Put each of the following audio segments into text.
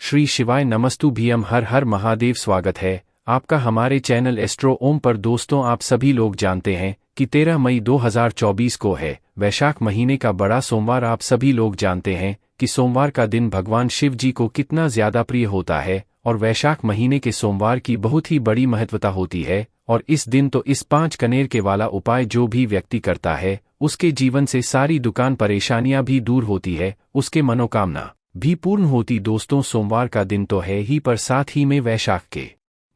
श्री शिवाय नमस्तु भीम हर हर महादेव। स्वागत है आपका हमारे चैनल एस्ट्रो ओम पर। दोस्तों, आप सभी लोग जानते हैं कि 13 मई 2024 को है वैशाख महीने का बड़ा सोमवार। आप सभी लोग जानते हैं कि सोमवार का दिन भगवान शिव जी को कितना ज्यादा प्रिय होता है और वैशाख महीने के सोमवार की बहुत ही बड़ी महत्वता होती है। और इस दिन तो इस 5 कनेर के वाला उपाय जो भी व्यक्ति करता है उसके जीवन से सारी दुकान परेशानियां भी दूर होती है, उसके मनोकामना भी पूर्ण होती। दोस्तों, सोमवार का दिन तो है ही, पर साथ ही में वैशाख के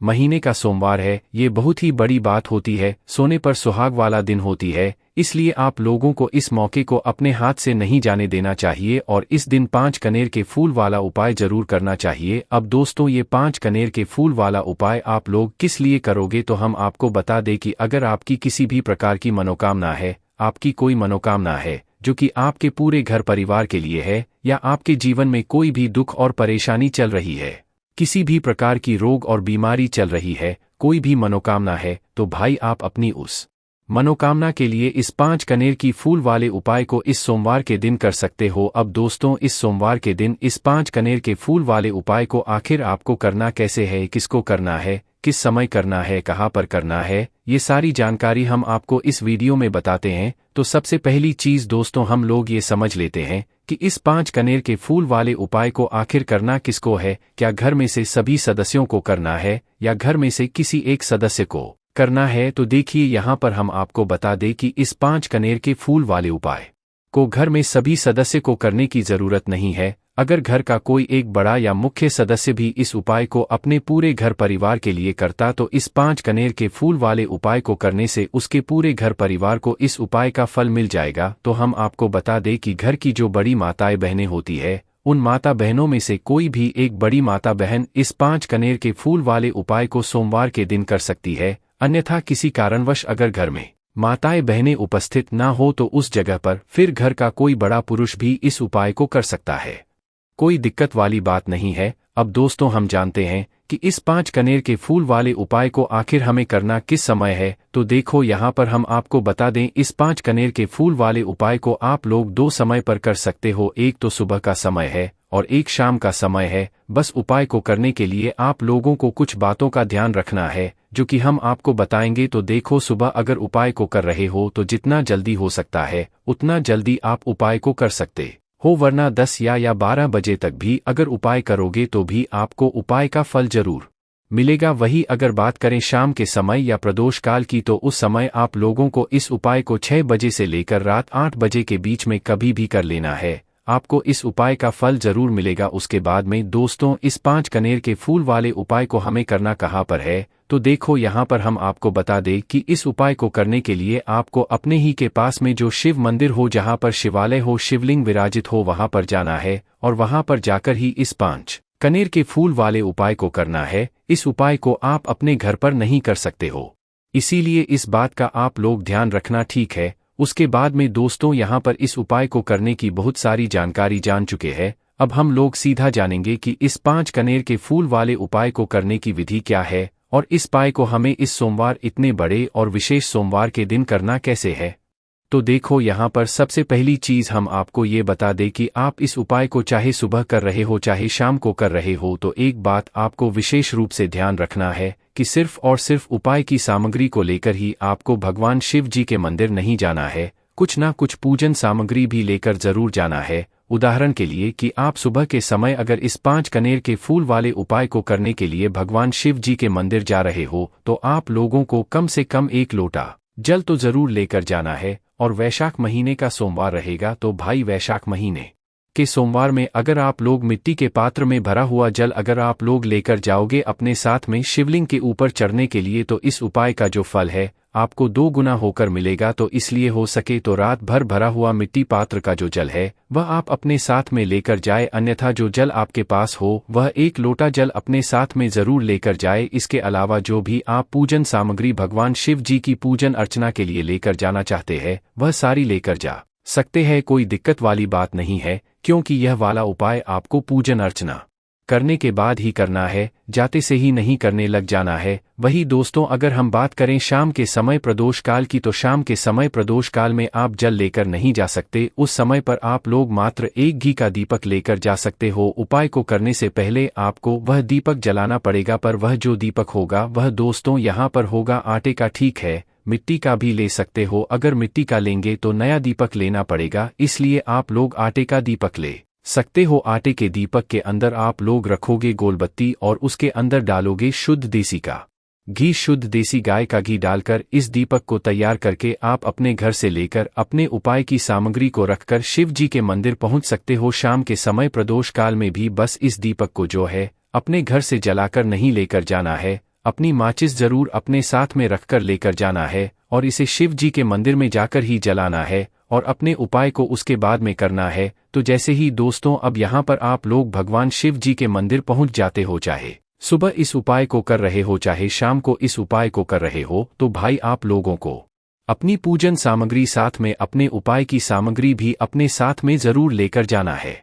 महीने का सोमवार है। ये बहुत ही बड़ी बात होती है, सोने पर सुहाग वाला दिन होती है। इसलिए आप लोगों को इस मौके को अपने हाथ से नहीं जाने देना चाहिए और इस दिन 5 कनेर के फूल वाला उपाय जरूर करना चाहिए। अब दोस्तों, ये 5 कनेर के फूल वाला उपाय आप लोग किस लिए करोगे तो हम आपको बता दें कि अगर आपकी किसी भी प्रकार की मनोकामना है, आपकी कोई मनोकामना है जो कि आपके पूरे घर परिवार के लिए है, या आपके जीवन में कोई भी दुख और परेशानी चल रही है, किसी भी प्रकार की रोग और बीमारी चल रही है, कोई भी मनोकामना है, तो भाई आप अपनी उस मनोकामना के लिए इस 5 कनेर की फूल वाले उपाय को इस सोमवार के दिन कर सकते हो। अब दोस्तों, इस सोमवार के दिन इस 5 कनेर के फूल वाले उपाय को आखिर आपको करना कैसे है, किसको करना है, किस समय करना है, कहाँ पर करना है, ये सारी जानकारी हम आपको इस वीडियो में बताते हैं। तो सबसे पहली चीज दोस्तों, हम लोग ये समझ लेते हैं कि इस 5 कनेर के फूल वाले उपाय को आखिर करना किसको है। क्या घर में से सभी सदस्यों को करना है या घर में से किसी एक सदस्य को करना है? तो देखिए, यहाँ पर हम आपको बता दें कि इस 5 कनेर के फूल वाले उपाय को घर में सभी सदस्य को करने की जरूरत नहीं है। अगर घर का कोई एक बड़ा या मुख्य सदस्य भी इस उपाय को अपने पूरे घर परिवार के लिए करता तो इस 5 कनेर के फूल वाले उपाय को करने से उसके पूरे घर परिवार को इस उपाय का फल मिल जाएगा। तो हम आपको बता दें कि घर की जो बड़ी माताएं बहनें होती है, उन माता बहनों में से कोई भी एक बड़ी माता बहन इस 5 कनेर के फूल वाले उपाय को सोमवार के दिन कर सकती है। अन्यथा किसी कारणवश अगर घर में माताएं बहनें उपस्थित ना हो तो उस जगह पर फिर घर का कोई बड़ा पुरुष भी इस उपाय को कर सकता है। कोई दिक्कत वाली बात नहीं है। अब दोस्तों, हम जानते हैं कि इस 5 कनेर के फूल वाले उपाय को आखिर हमें करना किस समय है। तो देखो, यहाँ पर हम आपको बता दें, इस 5 कनेर के फूल वाले उपाय को आप लोग 2 समय पर कर सकते हो। एक तो सुबह का समय है और एक शाम का समय है। बस उपाय को करने के लिए आप लोगों को कुछ बातों का ध्यान रखना है जो कि हम आपको बताएंगे। तो देखो, सुबह अगर उपाय को कर रहे हो तो जितना जल्दी हो सकता है उतना जल्दी आप उपाय को कर सकते हो, वरना 10 या 12 बजे तक भी अगर उपाय करोगे तो भी आपको उपाय का फल जरूर मिलेगा। वही अगर बात करें शाम के समय या प्रदोष काल की, तो उस समय आप लोगों को इस उपाय को 6 बजे से लेकर रात 8 बजे के बीच में कभी भी कर लेना है, आपको इस उपाय का फल जरूर मिलेगा। उसके बाद में दोस्तों, इस 5 कनेर के फूल वाले उपाय को हमें करना कहाँ पर है? तो देखो, यहाँ पर हम आपको बता दें कि इस उपाय को करने के लिए आपको अपने ही के पास में जो शिव मंदिर हो, जहाँ पर शिवालय हो, शिवलिंग विराजित हो, वहाँ पर जाना है और वहाँ पर जाकर ही इस 5 कनेर के फूल वाले उपाय को करना है। इस उपाय को आप अपने घर पर नहीं कर सकते हो, इसीलिए इस बात का आप लोग ध्यान रखना, ठीक है। उसके बाद में दोस्तों, यहाँ पर इस उपाय को करने की बहुत सारी जानकारी जान चुके हैं। अब हम लोग सीधा जानेंगे कि इस 5 कनेर के फूल वाले उपाय को करने की विधि क्या है और इस उपाय को हमें इस सोमवार, इतने बड़े और विशेष सोमवार के दिन करना कैसे है। तो देखो, यहाँ पर सबसे पहली चीज हम आपको ये बता दें कि आप इस उपाय को चाहे सुबह कर रहे हो चाहे शाम को कर रहे हो, तो एक बात आपको विशेष रूप से ध्यान रखना है कि सिर्फ और सिर्फ उपाय की सामग्री को लेकर ही आपको भगवान शिव जी के मंदिर नहीं जाना है, कुछ ना कुछ पूजन सामग्री भी लेकर जरूर जाना है। उदाहरण के लिए कि आप सुबह के समय अगर इस 5 कनेर के फूल वाले उपाय को करने के लिए भगवान शिव जी के मंदिर जा रहे हो, तो आप लोगों को कम से कम 1 लोटा जल तो जरूर लेकर जाना है। और वैशाख महीने का सोमवार रहेगा, तो भाई वैशाख महीने के सोमवार में अगर आप लोग मिट्टी के पात्र में भरा हुआ जल अगर आप लोग लेकर जाओगे अपने साथ में शिवलिंग के ऊपर चढ़ने के लिए, तो इस उपाय का जो फल है आपको 2 गुना होकर मिलेगा। तो इसलिए हो सके तो रात भर भरा हुआ मिट्टी पात्र का जो जल है वह आप अपने साथ में लेकर जाए, अन्यथा जो जल आपके पास हो वह 1 लोटा जल अपने साथ में जरूर लेकर जाए। इसके अलावा जो भी आप पूजन सामग्री भगवान शिव जी की पूजन अर्चना के लिए लेकर जाना चाहते हैं वह सारी लेकर जा सकते हैं, कोई दिक्कत वाली बात नहीं है, क्योंकि यह वाला उपाय आपको पूजन अर्चना करने के बाद ही करना है, जाते से ही नहीं करने लग जाना है। वही दोस्तों, अगर हम बात करें शाम के समय प्रदोष काल की, तो शाम के समय प्रदोष काल में आप जल लेकर नहीं जा सकते। उस समय पर आप लोग मात्र एक घी का दीपक लेकर जा सकते हो। उपाय को करने से पहले आपको वह दीपक जलाना पड़ेगा, पर वह जो दीपक होगा वह दोस्तों यहाँ पर होगा आटे का। ठीक है, मिट्टी का भी ले सकते हो, अगर मिट्टी का लेंगे तो नया दीपक लेना पड़ेगा, इसलिए आप लोग आटे का दीपक ले सकते हो। आटे के दीपक के अंदर आप लोग रखोगे गोलबत्ती और उसके अंदर डालोगे शुद्ध देसी का घी। शुद्ध देसी गाय का घी डालकर इस दीपक को तैयार करके आप अपने घर से लेकर अपने उपाय की सामग्री को रखकर शिव जी के मंदिर पहुंच सकते हो। शाम के समय प्रदोष काल में भी बस इस दीपक को जो है अपने घर से जलाकर नहीं लेकर जाना है, अपनी माचिस जरूर अपने साथ में रखकर लेकर जाना है और इसे शिव जी के मंदिर में जाकर ही जलाना है और अपने उपाय को उसके बाद में करना है। तो जैसे ही दोस्तों अब यहाँ पर आप लोग भगवान शिव जी के मंदिर पहुंच जाते हो, चाहे सुबह इस उपाय को कर रहे हो चाहे शाम को इस उपाय को कर रहे हो, तो भाई आप लोगों को अपनी पूजन सामग्री साथ में, अपने उपाय की सामग्री भी अपने साथ में जरूर लेकर जाना है।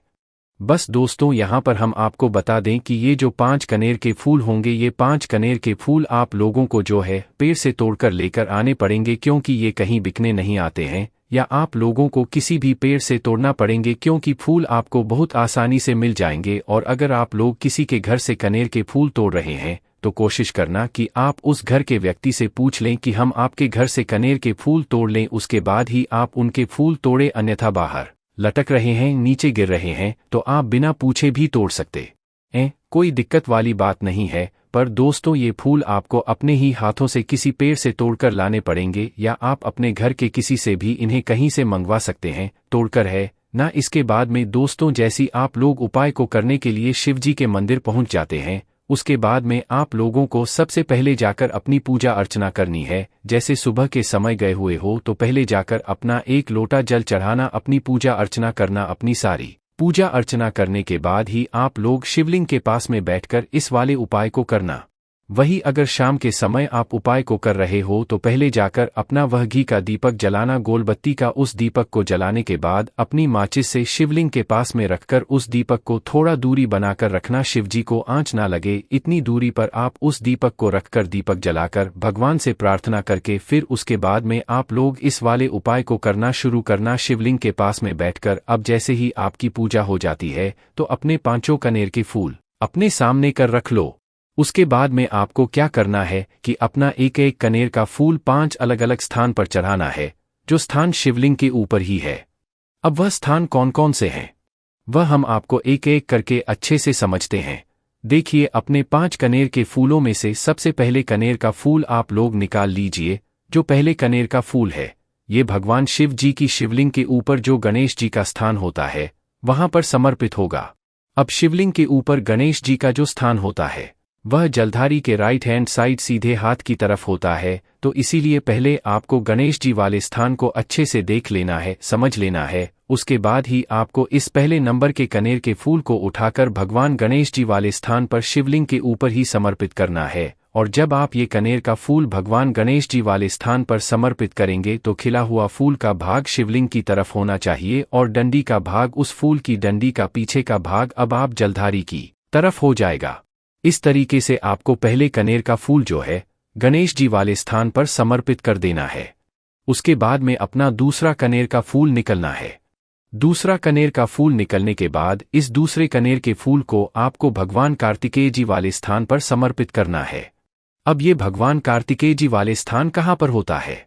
बस दोस्तों यहाँ पर हम आपको बता दें कि ये जो 5 कनेर के फूल होंगे, ये 5 कनेर के फूल आप लोगों को जो है पेड़ से तोड़कर लेकर आने पड़ेंगे, क्योंकि ये कहीं बिकने नहीं आते हैं, या आप लोगों को किसी भी पेड़ से तोड़ना पड़ेंगे, क्योंकि फूल आपको बहुत आसानी से मिल जाएंगे। और अगर आप लोग किसी के घर से कनेर के फूल तोड़ रहे हैं तो कोशिश करना कि आप उस घर के व्यक्ति से पूछ लें कि हम आपके घर से कनेर के फूल तोड़ लें, उसके बाद ही आप उनके फूल तोड़े, अन्यथा बाहर लटक रहे हैं, नीचे गिर रहे हैं तो आप बिना पूछे भी तोड़ सकते हैं, कोई दिक्कत वाली बात नहीं है। पर दोस्तों ये फूल आपको अपने ही हाथों से किसी पेड़ से तोड़कर लाने पड़ेंगे, या आप अपने घर के किसी से भी इन्हें कहीं से मंगवा सकते हैं तोड़कर, है ना। इसके बाद में दोस्तों जैसी आप लोग उपाय को करने के लिए शिव जी के मंदिर पहुंच जाते हैं, उसके बाद में आप लोगों को सबसे पहले जाकर अपनी पूजा अर्चना करनी है। जैसे सुबह के समय गए हुए हो तो पहले जाकर अपना 1 लोटा जल चढ़ाना, अपनी पूजा अर्चना करना। अपनी सारी पूजा अर्चना करने के बाद ही आप लोग शिवलिंग के पास में बैठकर इस वाले उपाय को करना। वही अगर शाम के समय आप उपाय को कर रहे हो तो पहले जाकर अपना वह घी का दीपक जलाना, गोलबत्ती का। उस दीपक को जलाने के बाद अपनी माचिस से शिवलिंग के पास में रखकर उस दीपक को थोड़ा दूरी बनाकर रखना, शिवजी को आंच ना लगे इतनी दूरी पर आप उस दीपक को रखकर दीपक जलाकर भगवान से प्रार्थना करके फिर उसके बाद में आप लोग इस वाले उपाय को करना शुरू करना शिवलिंग के पास में बैठकर। अब जैसे ही आपकी पूजा हो जाती है तो अपने 5 कनेर के फूल अपने सामने कर रख लो। उसके बाद में आपको क्या करना है कि अपना एक एक कनेर का फूल 5 अलग अलग स्थान पर चढ़ाना है, जो स्थान शिवलिंग के ऊपर ही है। अब वह स्थान कौन कौन से हैं वह हम आपको एक एक करके अच्छे से समझते हैं। देखिए, अपने 5 कनेर के फूलों में से सबसे पहले कनेर का फूल आप लोग निकाल लीजिए। जो पहले कनेर का फूल है ये भगवान शिव जी की शिवलिंग के ऊपर जो गणेश जी का स्थान होता है वहां पर समर्पित होगा। अब शिवलिंग के ऊपर गणेश जी का जो स्थान होता है वह जलधारी के राइट हैंड साइड सीधे हाथ की तरफ होता है, तो इसीलिए पहले आपको गणेश जी वाले स्थान को अच्छे से देख लेना है, समझ लेना है। उसके बाद ही आपको इस पहले नंबर के कनेर के फूल को उठाकर भगवान गणेश जी वाले स्थान पर शिवलिंग के ऊपर ही समर्पित करना है। और जब आप ये कनेर का फूल भगवान गणेश जी वाले स्थान पर समर्पित करेंगे तो खिला हुआ फूल का भाग शिवलिंग की तरफ होना चाहिए और डंडी का भाग, उस फूल की डंडी का पीछे का भाग अब आप जलधारी की तरफ हो जाएगा। इस तरीके से आपको पहले कनेर का फूल जो है गणेश जी वाले स्थान पर समर्पित कर देना है। उसके बाद में अपना दूसरा कनेर का फूल निकलना है। दूसरा कनेर का फूल निकलने के बाद इस दूसरे कनेर के फूल को आपको भगवान कार्तिकेय जी वाले स्थान पर समर्पित करना है। अब ये भगवान कार्तिकेय जी वाले स्थान कहाँ पर होता है?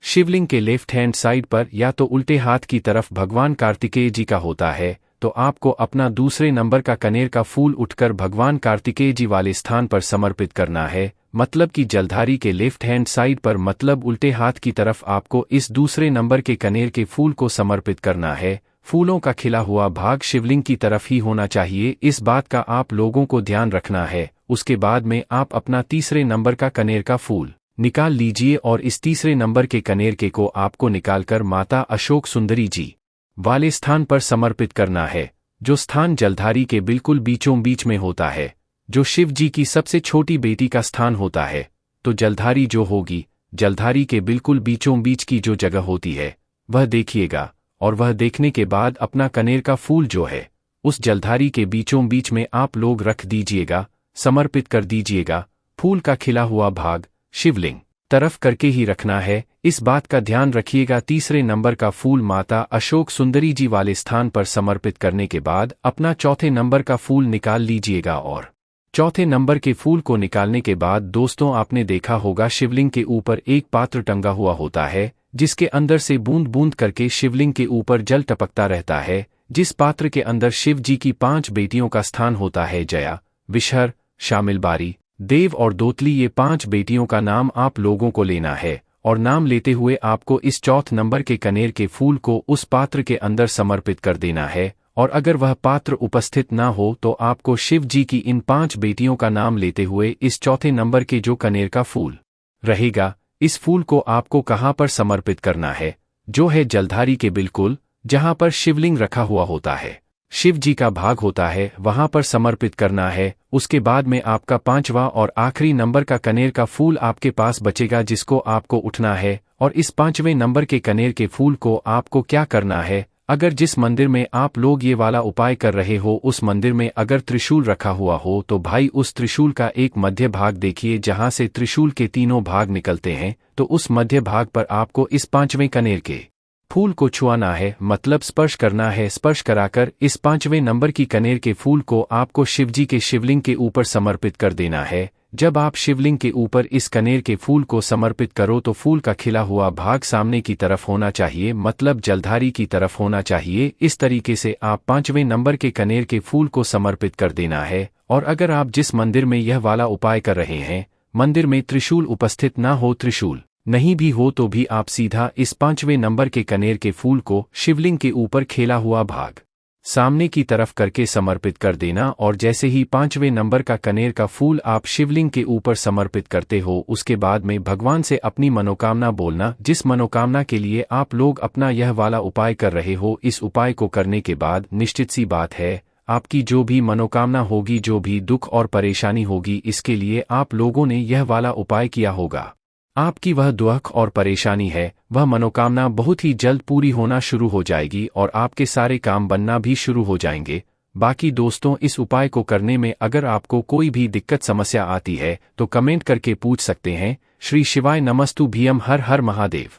शिवलिंग के लेफ्ट हैंड साइड पर या तो उल्टे हाथ की तरफ भगवान कार्तिकेय जी का होता है। तो आपको अपना दूसरे नंबर का कनेर का फूल उठकर भगवान कार्तिकेय जी वाले स्थान पर समर्पित करना है, मतलब कि जलधारी के लेफ्ट हैंड साइड पर, मतलब उल्टे हाथ की तरफ आपको इस दूसरे नंबर के कनेर के फूल को समर्पित करना है। फूलों का खिला हुआ भाग शिवलिंग की तरफ ही होना चाहिए, इस बात का आप लोगों को ध्यान रखना है। उसके बाद में आप अपना तीसरे नंबर का कनेर का फूल निकाल लीजिए और इस तीसरे नंबर के कनेर के को आपको निकालकर माता अशोक सुंदरी जी वाले स्थान पर समर्पित करना है, जो स्थान जलधारी के बिल्कुल बीचों बीच में होता है, जो शिव जी की सबसे छोटी बेटी का स्थान होता है। तो जलधारी जो होगी, जलधारी के बिल्कुल बीचों बीच की जो जगह होती है वह देखिएगा, और वह देखने के बाद अपना कनेर का फूल जो है उस जलधारी के बीचों बीच में आप लोग रख दीजिएगा, समर्पित कर दीजिएगा। फूल का खिला हुआ भाग शिवलिंग तरफ करके ही रखना है, इस बात का ध्यान रखिएगा। तीसरे नंबर का फूल माता अशोक सुंदरी जी वाले स्थान पर समर्पित करने के बाद अपना चौथे नंबर का फूल निकाल लीजिएगा और चौथे नंबर के फूल को निकालने के बाद दोस्तों आपने देखा होगा शिवलिंग के ऊपर एक पात्र टंगा हुआ होता है, जिसके अंदर से बूंद बूंद करके शिवलिंग के ऊपर जल टपकता रहता है। जिस पात्र के अंदर शिव जी की 5 बेटियों का स्थान होता है, जया, विषहर, शामिलबारी, देव और दोतली, ये 5 बेटियों का नाम आप लोगों को लेना है और नाम लेते हुए आपको इस चौथ नंबर के कनेर के फूल को उस पात्र के अंदर समर्पित कर देना है। और अगर वह पात्र उपस्थित ना हो तो आपको शिव जी की इन 5 बेटियों का नाम लेते हुए इस चौथे नंबर के जो कनेर का फूल रहेगा, इस फूल को आपको कहाँ पर समर्पित करना है, जो है जलधारी के बिल्कुल जहाँ पर शिवलिंग रखा हुआ होता है, शिव जी का भाग होता है, वहां पर समर्पित करना है। उसके बाद में आपका 5वां और आखिरी नंबर का कनेर का फूल आपके पास बचेगा, जिसको आपको उठना है। और इस 5वें नंबर के कनेर के फूल को आपको क्या करना है, अगर जिस मंदिर में आप लोग ये वाला उपाय कर रहे हो उस मंदिर में अगर त्रिशूल रखा हुआ हो तो भाई उस त्रिशूल का एक मध्य भाग देखिए, जहां से त्रिशूल के तीनों भाग निकलते हैं, तो उस मध्य भाग पर आपको इस 5वें कनेर के फूल को छुआना है, मतलब स्पर्श करना है। स्पर्श कराकर इस 5वें नंबर की कनेर के फूल को आपको शिवजी के शिवलिंग के ऊपर समर्पित कर देना है। जब आप शिवलिंग के ऊपर इस कनेर के फूल को समर्पित करो तो फूल का खिला हुआ भाग सामने की तरफ होना चाहिए, मतलब जलधारी की तरफ होना चाहिए। इस तरीके से आप 5वें नंबर के कनेर के फूल को समर्पित कर देना है। और अगर आप जिस मंदिर में यह वाला उपाय कर रहे हैं, मंदिर में त्रिशूल उपस्थित ना हो, त्रिशूल नहीं भी हो, तो भी आप सीधा इस 5वें नंबर के कनेर के फूल को शिवलिंग के ऊपर खेला हुआ भाग सामने की तरफ करके समर्पित कर देना। और जैसे ही 5वें नंबर का कनेर का फूल आप शिवलिंग के ऊपर समर्पित करते हो, उसके बाद में भगवान से अपनी मनोकामना बोलना, जिस मनोकामना के लिए आप लोग अपना यह वाला उपाय कर रहे हो। इस उपाय को करने के बाद निश्चित सी बात है, आपकी जो भी मनोकामना होगी, जो भी दुख और परेशानी होगी, इसके लिए आप लोगों ने यह वाला उपाय किया होगा, आपकी वह दुख और परेशानी है, वह मनोकामना बहुत ही जल्द पूरी होना शुरू हो जाएगी और आपके सारे काम बनना भी शुरू हो जाएंगे। बाकी दोस्तों, इस उपाय को करने में अगर आपको कोई भी दिक्कत समस्या आती है तो कमेंट करके पूछ सकते हैं। श्री शिवाय नमस्तु भीम, हर हर महादेव।